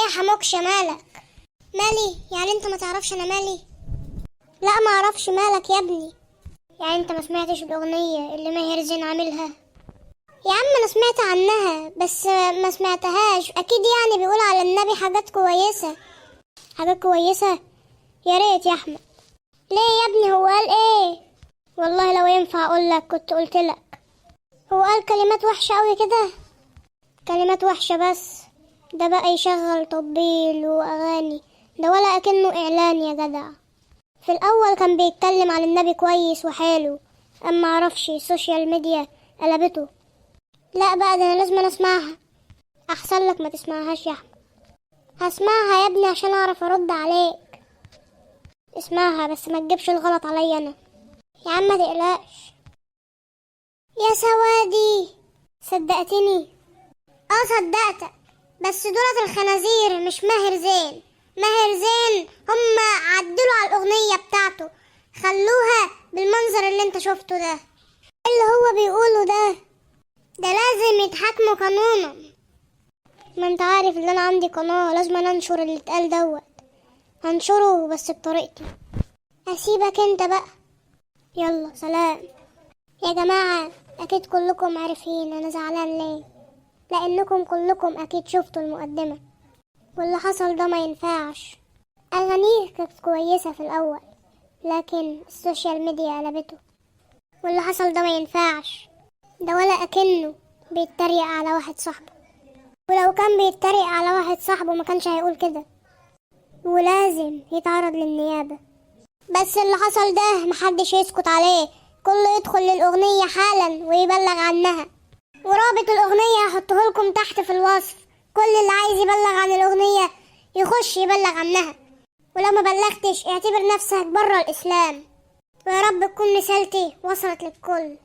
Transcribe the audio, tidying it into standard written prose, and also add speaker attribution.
Speaker 1: يا حموكش مالك؟ مالي؟ يعني انت ما تعرفش انا مالي؟ لا ما اعرفش مالك يا ابني. يعني انت ما سمعتش الاغنية اللي ماهر زين عاملها؟ يا عم انا سمعت عنها بس ما سمعتهاش. اكيد يعني بيقول على النبي حاجات كويسة. حاجات كويسة؟ يا ريت يا احمد. ليه يا ابني؟ هو قال ايه؟ والله لو ينفع اقول لك كنت قلت لك. هو قال كلمات وحشة قوي كده؟ كلمات وحشة بس؟ ده بقى يشغل تطبيل واغاني، ده ولا اكنه اعلان يا جدع. في الاول كان بيتكلم عن النبي كويس وحاله، اما عرفش السوشيال ميديا قلبته. لا بقى ده انا لازم اسمعها. احسن لك ما تسمعهاش يا احمد. هسمعها يا ابني عشان اعرف ارد عليك. اسمعها بس ما تجيبش الغلط عليا انا. يا عم ما تقلقش. يا سوادي، صدقتني؟ اه صدقتك، بس دولت الخنازير مش ماهر زين. ماهر زين هم عدلوا على الاغنية بتاعته، خلوها بالمنظر اللي انت شفته ده. اللي هو بيقوله ده لازم يتحاكموا قانونا. ما انت عارف ان انا عندي قناة، لازم أنا انشر اللي اتقال هنشره بس بطريقتي. هسيبك انت بقى، يلا سلام. يا جماعة اكيد كلكم عارفين انا زعلان ليه، لانكم كلكم اكيد شفتوا المقدمة، واللي حصل ده ما ينفعش. اغانيه كانت كويسة في الاول لكن السوشيال ميديا قلبته، واللي حصل ده ما ينفعش. ده ولا اكنه بيتريق على واحد صاحبه، ولو كان بيتريق على واحد صاحبه ما كانش هيقول كده، ولازم يتعرض للنيابة. بس اللي حصل ده محدش يسكت عليه، كله يدخل للأغنية حالا ويبلغ عنها، ورابط الأغنية هحطه لكم تحت في الوصف. كل اللي عايز يبلغ عن الأغنية يخش يبلغ عنها، ولو ما بلغتش اعتبر نفسك بره الإسلام. ويا رب تكون رسالتي وصلت للكل.